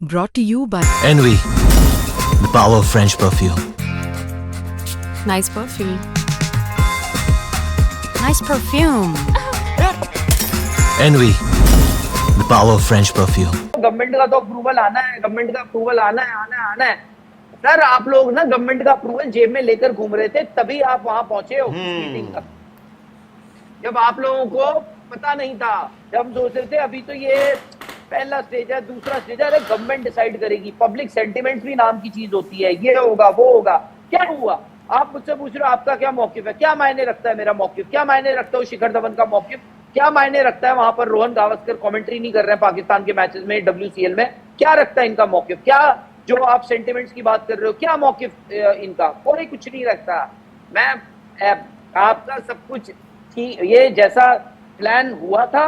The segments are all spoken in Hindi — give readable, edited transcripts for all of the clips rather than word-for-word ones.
Brought to you by Envy, the power of French perfume. Nice perfume. Nice perfume. Envy, the power of French perfume. Government का तो अप्रूवल आना है, गवर्नमेंट का अप्रूवल आना है। सर आप लोग ना गवर्नमेंट का अप्रूवल जेब में लेकर घूम रहे थे, तभी आप वहां पहुंचे हो मीटिंग तक। जब आप लोगों को पता नहीं था, जब हम सोच रहे थे अभी तो ये पहला स्टेज है, दूसरा स्टेज है, अरे गवर्नमेंट डिसाइड करेगी। पब्लिक सेंटिमेंट भी नाम की चीज होती है, ये होगा वो होगा। क्या हुआ? आप मुझसे पूछ रहे हो आपका क्या मौकिफ है? क्या मायने रखता है मेरा मौकिफ? क्या मायने रखता है शिखर धवन का मौकिफ? क्या मायने रखता है वहां पर रोहन गावस्कर कमेंट्री नहीं कर रहे हैं पाकिस्तान के मैचेस में, WCL में? क्या रखता है इनका मौकिफ? क्या जो आप सेंटिमेंट्स की बात कर रहे हो, क्या मौकिफ इनका? कोई कुछ नहीं रखता। मैं आपका सब कुछ ये जैसा प्लान हुआ था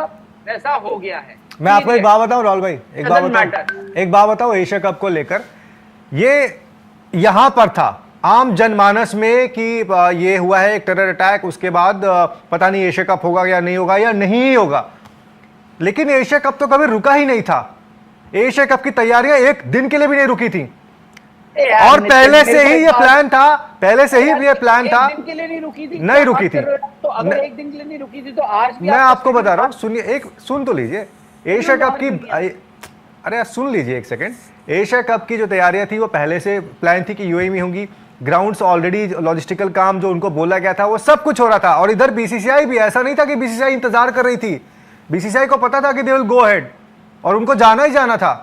वैसा हो गया है। मैं आपको एक बात बताऊं राहुल भाई, एक बात बताऊं एशिया कप को लेकर, ये यहां पर था आम जनमानस में कि ये हुआ है एक टेरर अटैक, उसके बाद पता नहीं एशिया कप होगा या नहीं होगा या नहीं होगा, लेकिन एशिया कप तो कभी रुका ही नहीं था। एशिया कप की तैयारियां एक दिन के लिए भी नहीं रुकी थी, और पहले से ही ये प्लान था, पहले से ही ये प्लान था। एक दिन के लिए नहीं रुकी थी, नहीं रुकी थी। तो अगर एक दिन के लिए नहीं रुकी थी तो आज भी मैं आपको बता रहा हूं, सुनिए, एक सुन तो लीजिए। एशिया कप की, अरे सुन लीजिए एक सेकंड। एशिया कप की जो तैयारियां थी वो पहले से प्लान थी कि यूएई में होंगी। ग्राउंड्स ऑलरेडी, लॉजिस्टिकल काम जो उनको बोला गया था वो सब कुछ हो रहा था। और इधर बीसीसीआई भी, ऐसा नहीं था कि बीसीसीआई इंतजार कर रही थी, बीसीसीआई को पता था कि दे विल गो अहेड और उनको जाना ही जाना था।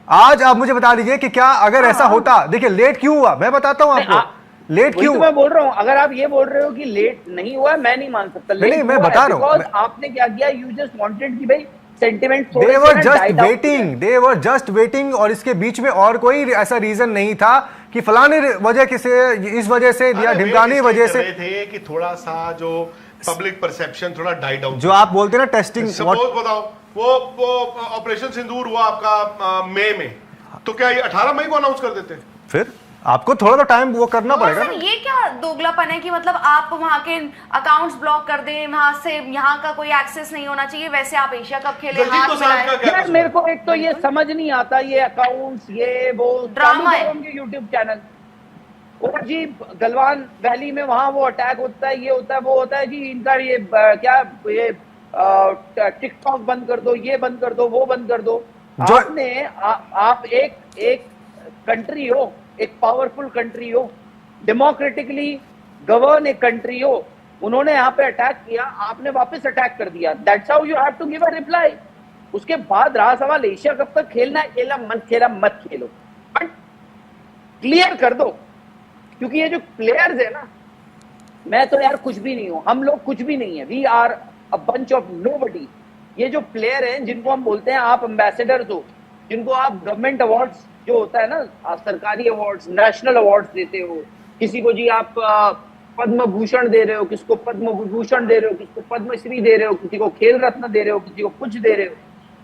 आज आप मुझे बता दीजिए कि क्या अगर ऐसा होता, देखिए लेट क्यों हुआ, मैं बताता हूं आपको लेट क्यों। तो मैं बोल रहा हूं, अगर आप ये बोल रहे हो कि लेट नहीं हुआ, मैं नहीं मान सकता। नहीं, मैं बता रहा हूं, आपने क्या किया, यू जस्ट वांटेड कि भाई sentiment they were just waiting, और इसके बीच में और कोई ऐसा रीजन नहीं था कि फलाने वजह से, इस वजह से या ढिमकानी वजह से थे कि थोड़ा सा जो पब्लिक परसेप्शन थोड़ा डाई डाउन, जो आप बोलते हैं ना टेस्टिंग। सपोज बताओ वो ऑपरेशन सिंदूर हुआ आपका मई में, तो क्या ये 18 मई को अनाउंस कर देते? फिर आपको थोड़ा तो टाइम वो करना पड़ेगा। सर ये क्या दोगलापन है कि मतलब आप वहां के अकाउंट्स ब्लॉक कर दें, वहां से यहाँ का कोई एक्सेस नहीं होना चाहिए, वैसे आप एशिया कप खेले यार मेरे को एक तो ये समझ नहीं आता, ये अकाउंट्स ये वो ड्रामा है। उनके यूट्यूब चैनल और जी गलवान वैली में वहां वो अटैक होता है, ये होता है वो होता है जी, इनका ये क्या ये टिकटॉक बंद कर दो, ये बंद कर दो, वो बंद कर दो। आपने आप एक कंट्री हो, एक पावरफुल कंट्री हो, डेमोक्रेटिकली गवर्न एक कंट्री हो, उन्होंने यहाँ पे अटैक किया, आपने वापस अटैक कर दिया। That's how you have to give a reply. उसके बाद रहा सवाल एशिया कप तक खेलना है, खेला मत खेलो, बट क्लियर कर दो। क्योंकि ये जो प्लेयर्स है ना, मैं तो यार कुछ भी नहीं हूं, हम लोग कुछ भी नहीं है, we are a bunch of nobody. ये जो प्लेयर हैं जिनको हम बोलते हैं आप एम्बेसडर्स हो, जिनको आप गवर्नमेंट अवार्ड्स जो होता है ना, सरकारी अवार्ड्स, नेशनल अवार्ड्स देते हो, किसी को जी आप पद्म भूषण दे रहे हो, किसको पद्म विभूषण दे रहे हो, किसको पद्मश्री दे रहे हो, किसी को खेल रत्न दे रहे हो, किसी को कुछ दे रहे हो,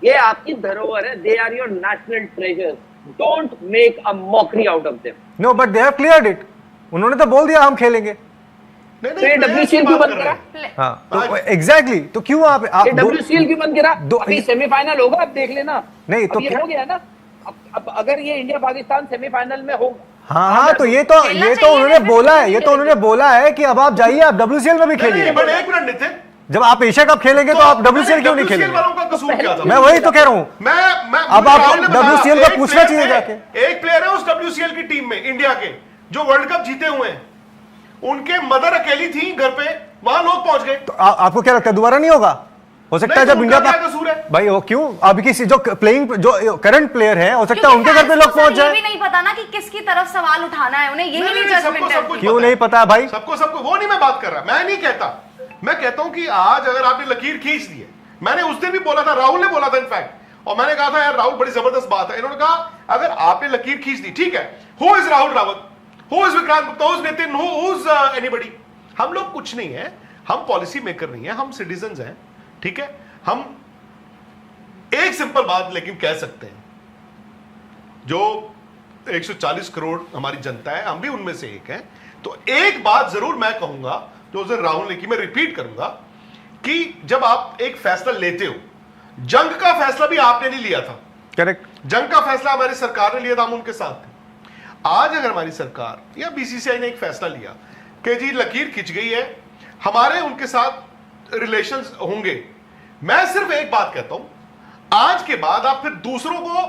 ये आपकी धरोहर है। They are your national treasures, don't make a mockery out of them. No but they have cleared it, उन्होंने तो बोल दिया हम खेलेंगे। तो WCL क्यों बंद करा? हाँ तो एग्जैक्टली, तो क्यों आप WCL क्यों बंद करा? अभी सेमीफाइनल होगा, आप देख लेना। नहीं तो ये हो गया ना, अब अगर ये इंडिया पाकिस्तान सेमीफाइनल में होगा, हाँ तो ये तो उन्होंने बोला है, ये तो उन्होंने बोला है कि अब आप जाइए, आप WCL में भी खेलिए। बट एक मिनट नितिन, जब आप एशिया कप खेलेंगे तो आप WCL क्यों नहीं खेलेंगे? वालों का कसूर क्या था? मैं वही तो कह रहा हूँ, मैं अब आप WCL को पूछना चाहिए जाके। एक प्लेयर है उस WCL की टीम में इंडिया के जो वर्ल्ड कप जीते हुए हैं, उनके मदर अकेली थी घर पे, वहां लोग पहुंच गए। तो आपको क्या लगता है दोबारा नहीं होगा? हो सकता है जब इंडिया का कसूर है भाई, वो क्यों अभी किसी जो प्लेइंग जो करंट प्लेयर है, हो सकता है उनके घर पे लोग पहुंच जाए। ये भी नहीं पता ना कि किसकी तरफ सवाल उठाना है, उन्हें यही नहीं जजमेंट है। क्यों नहीं पता भाई? सबको वो नहीं मैं बात कर रहा, मैं नहीं कहता, मैं कहता हूं कि आज अगर आपने लकीर खींच दी है, मैंने उस दिन भी बोला था, राहुल ने बोला था इनफैक्ट, और मैंने कहा था यार राहुल बड़ी जबरदस्त बात है, इन्होंने कहा अगर आपने लकीर खींच दी, ठीक है, who is Rahul Rawat, who is Vikrant Gupta, who is Nitin, who is anybody? हम लोग कुछ नहीं है, हम पॉलिसी मेकर नहीं है, हम सिटीजंस हैं, ठीक है। हम एक सिंपल बात लेकिन कह सकते हैं, जो 140 करोड़ हमारी जनता है, हम भी उनमें से एक हैं, तो एक बात जरूर मैं कहूंगा जो उस दिन राहुल ने की, मैं रिपीट करूंगा कि जब आप एक फैसला लेते हो, जंग का फैसला भी आपने नहीं लिया था, करेक्ट, जंग का फैसला हमारी सरकार ने लिया था, हम उनके साथ थे। आज अगर हमारी सरकार या बीसीसीआई ने एक फैसला लिया कि जी लकीर खिंच गई है, हमारे उनके साथ रिलेशंस होंगे, मैं सिर्फ एक बात कहता हूं, आज के बाद आप फिर दूसरों को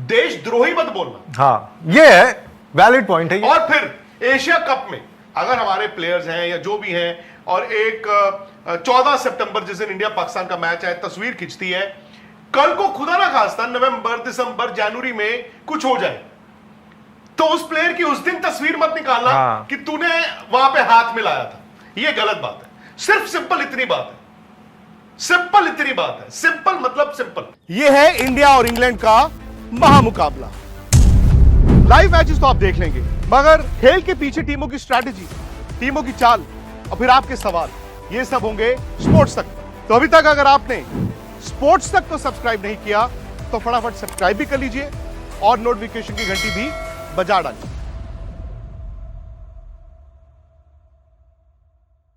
देशद्रोही मत बोलना। हाँ, ये है वैलिड पॉइंट है ये। और फिर एशिया कप में अगर हमारे प्लेयर्स हैं या जो भी हैं और एक 14 सितंबर जिस दिन इंडिया पाकिस्तान का मैच है तस्वीर खिंचती है, कल को खुदा ना खास्ता नवंबर, दिसंबर, जनवरी में कुछ हो जाए तो उस प्लेयर की उस दिन तस्वीर मत निकालना कि तूने वहां पे हाथ मिलाया था। यह गलत बात है। सिर्फ सिंपल इतनी बात है, सिंपल इतनी बात है। सिंपल मतलब सिंपल। यह है इंडिया और इंग्लैंड का महामुकाबला। लाइव मैचेस तो आप देख लेंगे, मगर खेल के पीछे टीमों की स्ट्रैटेजी, टीमों की चाल और फिर आपके सवाल, ये सब होंगे स्पोर्ट्स तक। तो अभी तक अगर आपने स्पोर्ट्स तक को सब्सक्राइब नहीं किया तो फटाफट सब्सक्राइब भी कर लीजिए और नोटिफिकेशन की घंटी भी बजा डालिए।